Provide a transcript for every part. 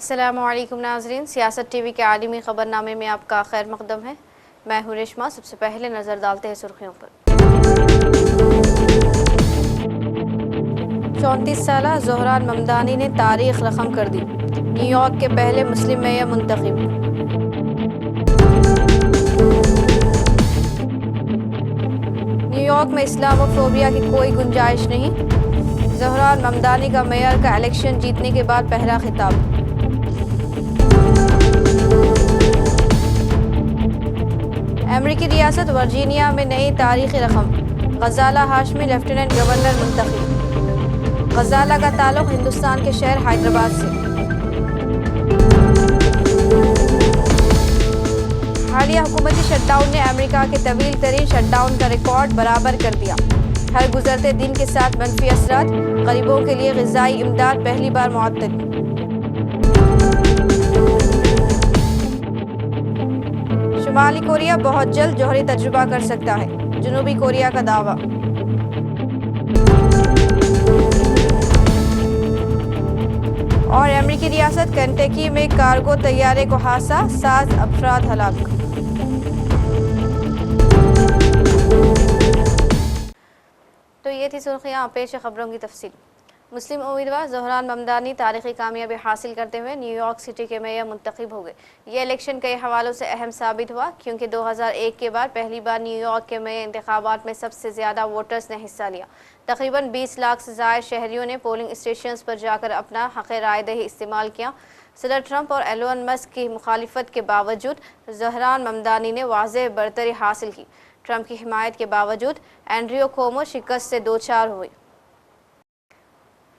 अस्सलामुअलैकुम नाज़रीन, सियासत टीवी के आलिमी खबरनामे में आपका खैर मकदम है। मैं हूँ रेशमा। सबसे पहले नज़र डालते हैं सुर्खियों पर। 34 साला ज़ोहरान ममदानी ने तारीख रकम कर दी। न्यूयॉर्क के पहले मुस्लिम मेयर मुंतखब। न्यूयॉर्क में इस्लामोफोबिया की कोई गुंजाइश नहीं। ज़ोहरान ममदानी का मेयर का इलेक्शन जीतने के बाद पहला खिताब। अमेरिकी रियासत वर्जीनिया में नई तारीखी रकम। गजाला हाशमी लेफ्टिनेंट गवर्नर मुंतखब। गजाला का ताल्लुक हिंदुस्तान के शहर हैदराबाद से। हालिया हुकूमती शटडाउन ने अमेरिका के तवील तरीन शटडाउन का रिकॉर्ड बराबर कर दिया। हर गुजरते दिन के साथ मनफी असरात। गरीबों के लिए ग़िज़ाई इमदाद पहली बार मुअत्तल। शुमाली कोरिया बहुत जल्द जौहरी तजुर्बा कर सकता है, जनूबी कोरिया का दावा। और अमेरिकी रियासत केंटकी में कार्गो तैयारे को हादसा, 7 अफराद हलाक। तो ये थी सुर्खियां, पेश खबरों की तफसील। मुस्लिम उम्मीदवार ज़ोहरान ममदानी तारीखी कामयाबी हासिल करते हुए न्यूयॉर्क सिटी के मेयर मुंतखब हो गए। ये इलेक्शन कई हवालों से अहम साबित हुआ, क्योंकि 2001 के बाद पहली बार न्यूयॉर्क के मेयर इंतखाबात में सबसे ज़्यादा वोटर्स ने हिस्सा लिया। तकरीबन 20 लाख से ज़ायद शहरियों ने पोलिंग स्टेशंस पर जाकर अपना हक़ राय दही इस्तेमाल किया। सदर ट्रंप और एलोन मस्क की मुखालिफत के बावजूद ज़ोहरान ममदानी ने वाज़ेह बरतरी हासिल की। ट्रंप की हिमायत के बावजूद एंड्रियो कोमो शिकस्त से दो चार हुई।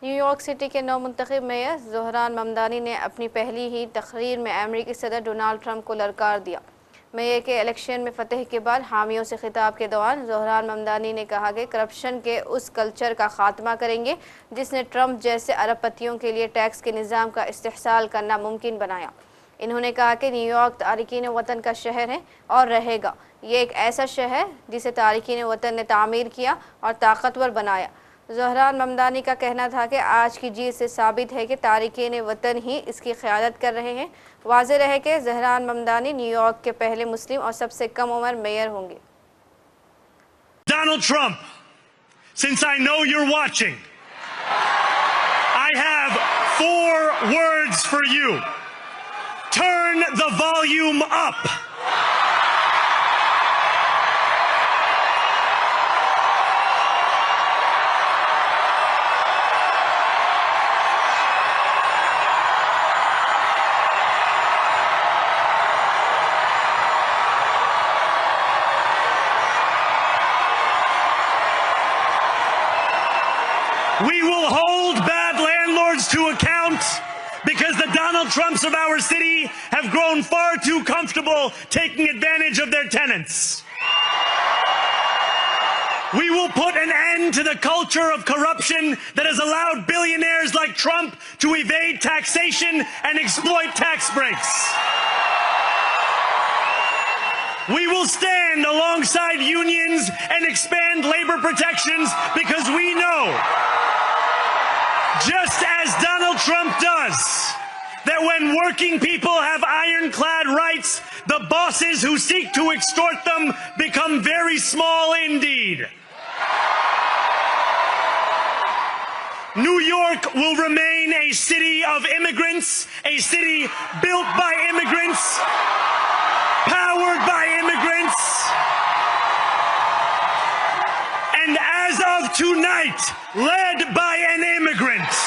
न्यूयॉर्क सिटी के नौ मुंतखब मेयर ज़ोहरान ममदानी ने अपनी पहली ही तकरीर में अमेरिकी सदर डोनाल्ड ट्रंप को ललकार दिया। मेयर के इलेक्शन में फ़तह के बाद हामियों से खिताब के दौरान ज़ोहरान ममदानी ने कहा कि करप्शन के उस कल्चर का ख़ात्मा करेंगे जिसने ट्रंप जैसे अरबपतियों के लिए टैक्स के निज़ाम का इस्तेहसाल करना मुमकिन बनाया। इन्होंने कहा कि न्यूयॉर्क तारिकीन वतन का शहर है और रहेगा। ये एक ऐसा शहर है जिसे तारिकीन वतन ने तामीर किया और ताकतवर बनाया। ज़ोहरान ममदानी का कहना था कि आज की जीत से साबित है कि तारिकीन वतन ही इसकी क़यादत कर रहे हैं। वाज़ेह रहे कि ज़ोहरान ममदानी न्यूयॉर्क के पहले मुस्लिम और सबसे कम उम्र मेयर होंगे। Donald Trump, since I know you're watching, I have 4 words for you. Turn the volume up. We will hold bad landlords to account because the Donald Trumps of our city have grown far too comfortable taking advantage of their tenants. We will put an end to the culture of corruption that has allowed billionaires like Trump to evade taxation and exploit tax breaks. We will stand alongside unions and expand labor protections because we know, just as Donald Trump does, that when working people have ironclad rights, the bosses who seek to extort them become very small indeed. New York will remain a city of immigrants, a city built by immigrants, powered by immigrants, and as of tonight, led by an immigrant.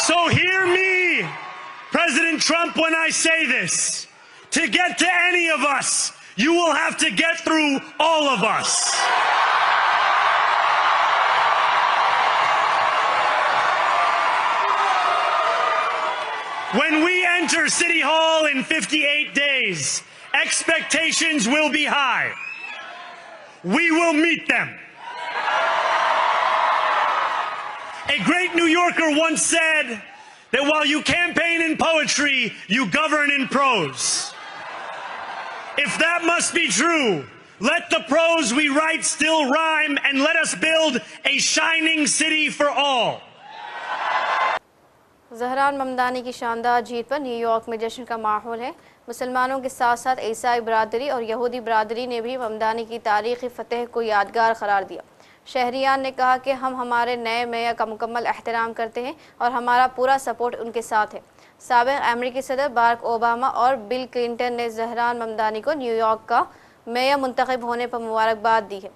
So hear me, President Trump, when I say this. To get to any of us, you will have to get through all of us. When we enter City Hall in 58 days, expectations will be high. We will meet them. A great New Yorker once said that while you campaign in poetry, country you govern in prose. If that must be true, let the prose we write still rhyme and let us build a shining city for all. ज़हरान Mamdani की शानदार जीत पर New York में जश्न का माहौल है। मुसलमानों के साथ साथ ईसाई बरादरी और यहूदी बरादरी ने भी ममदानी की तारीख़ी फ़तह को यादगार करार दिया। शहरियान ने कहा कि हम हमारे नए मेयर का मुकम्मल एहतराम करते हैं और हमारा पूरा सपोर्ट उनके साथ है। साबिक़ अमेरिकी सदर बाराक ओबामा और बिल क्लिंटन ने ज़हरान ममदानी को न्यूयॉर्क का मेयर मुंतखब होने पर मुबारकबाद दी है।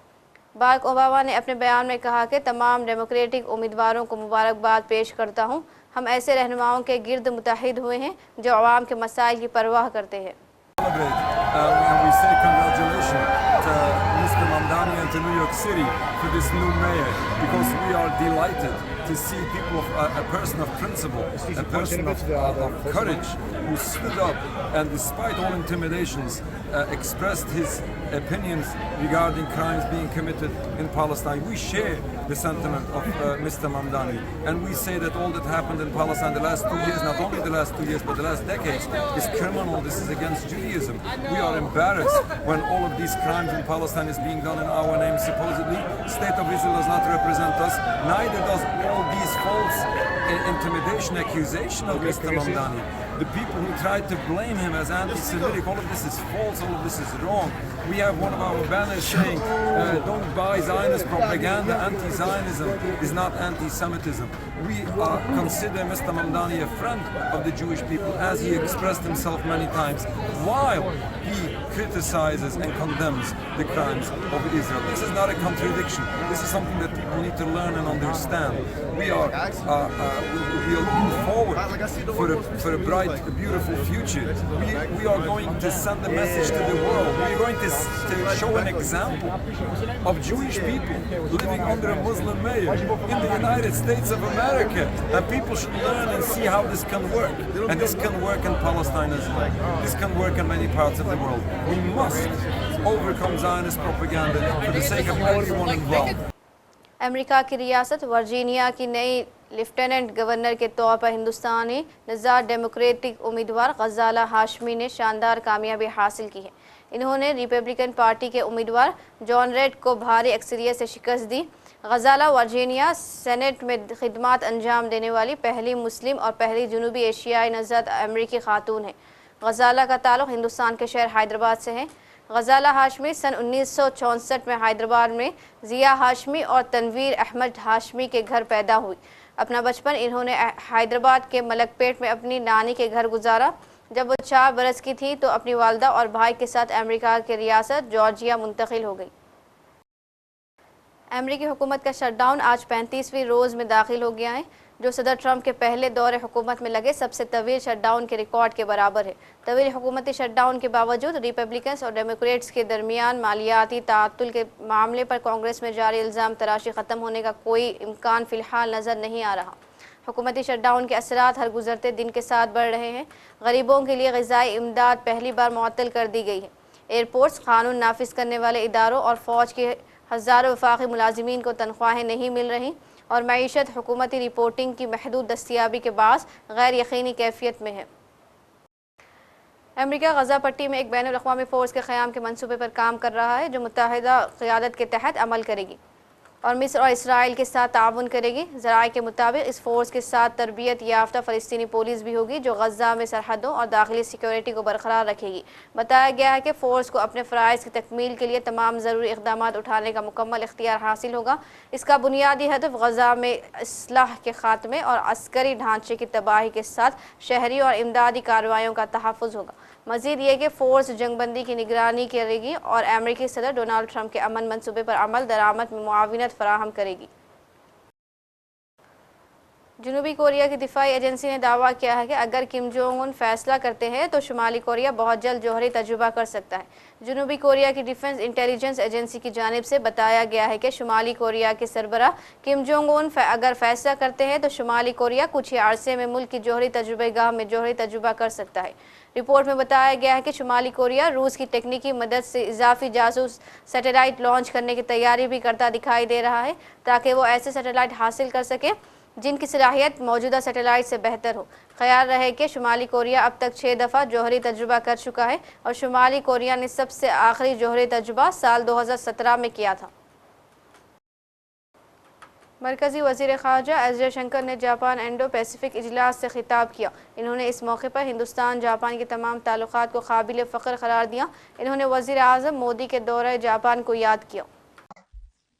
बाराक ओबामा ने अपने बयान में कहा कि तमाम डेमोक्रेटिक उम्मीदवारों को मुबारकबाद पेश करता हूँ। हम ऐसे रहनुमाओं के गिर्द मुत्तहिद हुए हैं जो अवाम के मसाइल की परवाह करते हैं। And we say congratulations to Mr. Mamdani and to New York City for this new mayor, because we are delighted to see people of a person of principle, a person of courage, who stood up and despite all intimidations expressed his opinions regarding crimes being committed in Palestine. We share the sentiment of Mr. Mamdani, and we say that all that happened in Palestine the last 2 years, not only the last 2 years but the last decades, is criminal. This is against Judaism. We are embarrassed when all of these crimes in Palestine is being done in our name supposedly. State of Israel does not represent us, neither does all these false intimidation accusation of Mr. Mamdani. The people who tried to blame him as anti-Semitic, all of this is false, all of this is wrong. We have one of our banners saying, don't buy Zionist propaganda, anti-Zionism is not anti-Semitism. We consider Mr. Mamdani a friend of the Jewish people, as he expressed himself many times, while he criticizes and condemns the crimes of Israel. This is not a contradiction. This is something that people need to learn and understand. We are looking forward for a bright, a beautiful future. We are going to send a message to the world. We are going to show an example of Jewish people living under a Muslim mayor in the United States of America. And people should learn and see how this can work. And this can work in Palestine as well. This can work in many parts of the world. We must overcome Zionist propaganda for the sake of everyone involved. America की रियासत Virginia की नई lieutenant governor के तौर पर हिंदुस्तानी नज़ार democratic उम्मीदवार गज़ाला हाशमी ने शानदार कामयाबी हासिल की है। इन्होंने रिपब्लिकन पार्टी के उम्मीदवार जॉन रेड को भारी अक्सरियत से शिकस्त दी। गज़ाला वर्जीनिया सेनेट में खिदमात अंजाम देने वाली पहली मुस्लिम और पहली जनूबी एशियाई नज़द अमेरिकी खातून है। गज़ाला का ताल्लुक़ हिंदुस्तान के शहर हैदराबाद से है। गज़ाला हाशमी सन 1964 में हैदराबाद में ज़िया हाशमी और तनवीर अहमद हाशमी के घर पैदा हुई। अपना बचपन इन्होंने हैदराबाद के मलकपेट में अपनी नानी के घर गुजारा। जब वो 4 बरस की थी तो अपनी वालदा और भाई के साथ अमेरिका की रियासत जॉर्जिया मुंतकिल हो गई। अमेरिकी हुकूमत का शटडाउन आज 35वीं रोज़ में दाखिल हो गया है, जो सदर ट्रंप के पहले दौरे हुकूमत में लगे सबसे तवील शटडाउन के रिकॉर्ड के बराबर है। तवील हुकूमती शटडाउन के बावजूद रिपब्लिकन्स और डेमोक्रेट्स के दरमियान मालियाती ताअत्तुल के मामले पर कांग्रेस में जारी इल्ज़ाम तराशी ख़त्म होने का कोई इम्कान फ़िलहाल नज़र नहीं आ रहा। हुकूमती शटडाउन के असरात हर गुजरते दिन के साथ बढ़ रहे हैं। गरीबों के लिए ग़िज़ाई इमदाद पहली बार मुअत्तल कर दी गई है। एयरपोर्ट्स, कानून नाफिज करने वाले इदारों और फ़ौज के हज़ारों वफाकी मुलाजिमीन को तनख्वाहें नहीं मिल रहीं और मईशत हुकूमती रिपोर्टिंग की महदूद दस्तियाबी के बास गैर यकीनी कैफियत में है। अमेरिका गज़ा पट्टी में एक बैनुल अक़वामी फ़ोर्स के क़याम के मंसूबे पर काम कर रहा है, जो मुत्तहिदा क़यादत के तहत अमल करेगी और मिस्र और इसराइल के साथ ताउन करेगी। ज़राए के मुताबिक इस फोर्स के साथ तरबियत याफ्ता फ़लस्तीनी पुलिस भी होगी, जो गज़ा में सरहदों और दाखिली सिक्योरिटी को बरकरार रखेगी। बताया गया है कि फ़ोर्स को अपने फ़राइज़ की तकमील के लिए तमाम ज़रूरी इक़दामात उठाने का मुकम्मल इख्तियार हासिल होगा। इसका बुनियादी हदफ गज़ा में इस्लाह के ख़ात्मे और अस्करी ढांचे की तबाही के साथ शहरी और इमदादी कार्रवाइयों का तहफ़्फ़ुज़ होगा। मज़ीद ये कि फ़ोर्स जंगबंदी की निगरानी करेगी और अमेरिकी सदर डोनाल्ड ट्रंप के अमन मंसूबे पर अमल दरामद में मुआविनत फराहम करेगी। जनूबी कोरिया की दिफाई एजेंसी ने दावा किया है कि अगर किम जोंग उन फैसला करते हैं तो शुमाली कोरिया बहुत जल्द जौहरी तजुर्बा कर सकता है। जनूबी कोरिया की डिफेंस इंटेलिजेंस एजेंसी की जानिब से बताया गया है कि शुमाली कोरिया के सरबराह किम जोंग उन अगर फैसला करते हैं तो शुमाली कोरिया कुछ ही अरसे में मुल्क की जौहरी तजुर्बेगाह में जौहरी तजुर्बा कर सकता है। रिपोर्ट में बताया गया है कि शुमाली कोरिया रूस की टेक्निकी मदद से इजाफी जासूस सैटेलाइट लॉन्च करने की तैयारी भी करता दिखाई दे रहा है, ताकि वो ऐसे सैटेलाइट हासिल कर सके जिनकी सलाहियत मौजूदा सैटेलाइट से बेहतर हो। ख्याल रहे कि शुमाली कोरिया अब तक 6 दफ़ा जौहरी तजुर्बा कर चुका है और शुमाली कोरिया ने सबसे आखिरी जौहरी तजुर्बा साल 2017 में किया था। मरकज़ी वज़ीर ख़ारजा एस जयशंकर ने जापान इंडो पैसिफिक इजलास से खिताब किया। इन्होंने इस मौके पर हिंदुस्तान जापान के तमाम ताल्लुकात को काबिल फ़ख्र करार दिया। इन्होंने वज़ीर आज़म मोदी के दौरे जापान को याद किया।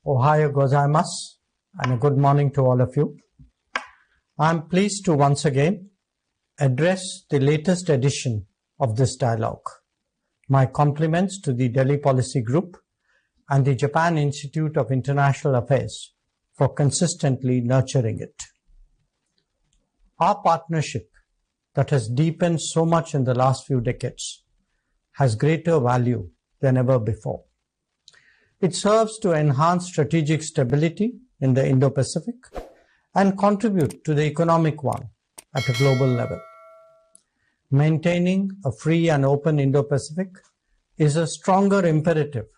Ohayo gozaimasu and a good morning to all of you. I am pleased to once again address the latest edition of this dialogue. My compliments to the Delhi Policy Group and the Japan Institute of International Affairs for consistently nurturing it. Our partnership that has deepened so much in the last few decades has greater value than ever before. It serves to enhance strategic stability in the Indo-Pacific and contribute to the economic one at a global level. Maintaining a free and open Indo-Pacific is a stronger imperative,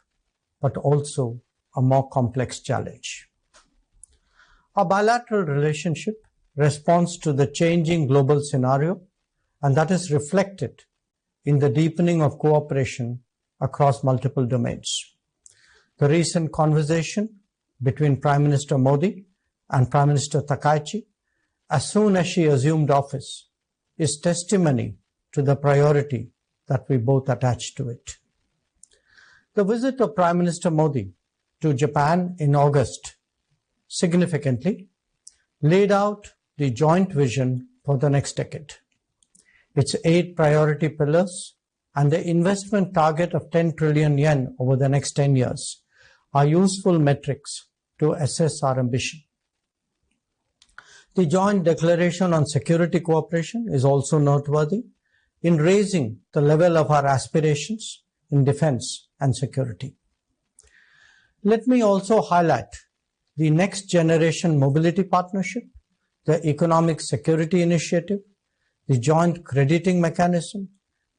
but also a more complex challenge. Our bilateral relationship responds to the changing global scenario, and that is reflected in the deepening of cooperation across multiple domains. The recent conversation between Prime Minister Modi and Prime Minister Takaichi, as soon as she assumed office, is testimony to the priority that we both attach to it. The visit of Prime Minister Modi to Japan in August significantly laid out the joint vision for the next decade. Its 8 priority pillars and the investment target of 10 trillion yen over the next 10 years are useful metrics to assess our ambition. The joint declaration on security cooperation is also noteworthy in raising the level of our aspirations in defense and security. Let me also highlight the Next Generation Mobility Partnership, the Economic Security Initiative, the Joint Crediting Mechanism,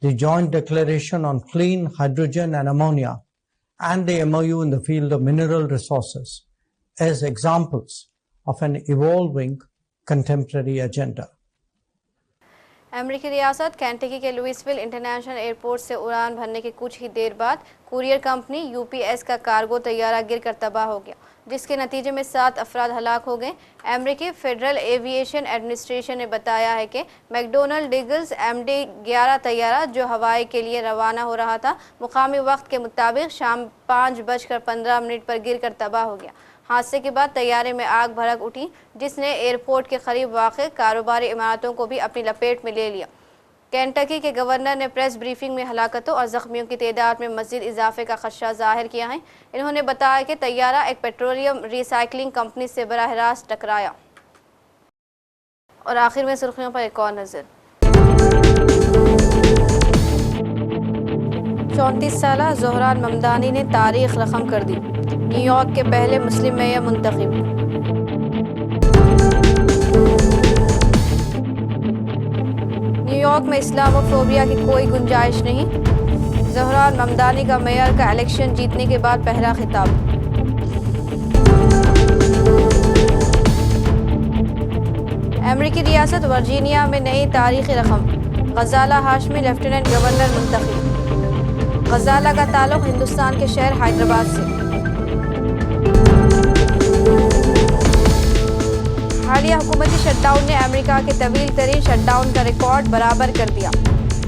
the Joint Declaration on Clean Hydrogen and Ammonia, and the MOU in the field of mineral resources as examples of an evolving contemporary agenda. अमेरिकी रियासत Kentucky के Louisville international airport से उड़ान भरने के कुछ ही देर बाद courier company UPS का कार्गो तैयारा गिरकर तबाह हो गया, जिसके नतीजे में 7 अफराद हलाक हो गए। अमेरिकी फेडरल एविएशन एडमिनिस्ट्रेशन ने बताया है कि मैकडोनल्ड ईगल्स MD-11 तैयारा जो हवाई के लिए रवाना हो रहा था, मुकामी वक्त के मुताबिक शाम 5:15 पर गिरकर तबाह हो गया। हादसे के बाद तैयारे में आग भड़क उठी, जिसने एयरपोर्ट के करीब वाक़ कारोबारी इमारतों को भी अपनी लपेट में ले लिया। केंटकी के गवर्नर ने प्रेस ब्रीफिंग में हलाकतों और ज़ख्मियों की तादाद में मज़ीद इजाफे का खदशा ज़ाहिर किया है। इन्होंने बताया कि तैयारा एक पेट्रोलियम रिसाइकलिंग कंपनी से बराह रास्त टकराया। और आखिर में सुर्खियों पर एक और नज़र। 34 साला ज़ोहरान ममदानी ने तारीख रकम कर दी, न्यूयॉर्क के पहले मुस्लिम मेयर मुंतखब। न्यूयॉर्क में इस्लामोफोबिया की कोई गुंजाइश नहीं, ज़ोहरान ममदानी का मेयर का इलेक्शन जीतने के बाद पहला खिताब। अमेरिकी रियासत वर्जीनिया में नई तारीखी रकम, गजाला हाशमी लेफ्टिनेंट गवर्नर मुंतखब। गजाला का ताल्लुक हिंदुस्तान के शहर हैदराबाद से। हालिया हुकूमती शटडाउन ने अमेरिका के तवील तरीन शटडाउन का रिकॉर्ड बराबर कर दिया।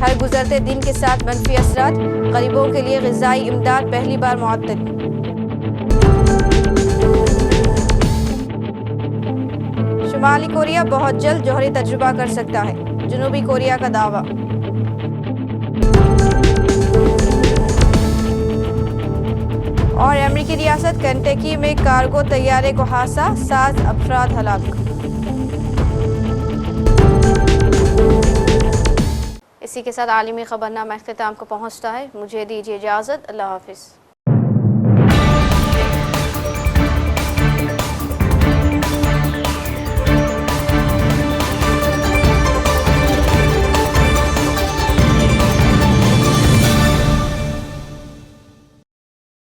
हर गुजरते दिन के साथ मनफी असरात, गरीबों के लिए ग़िज़ाई इमदाद पहली बार मुअत्तल। शुमाली कोरिया बहुत जल्द जौहरी तजुर्बा कर सकता है, जनूबी कोरिया का दावा। और अमेरिकी रियासत केंटकी में कार्गो तैयारे को हादसा, 7 अफराद हलाक। इसी के साथ आलमी खबरनामा इख्तिताम को पहुँचता है। मुझे दीजिए इजाज़त। अल्लाह हाफिज़।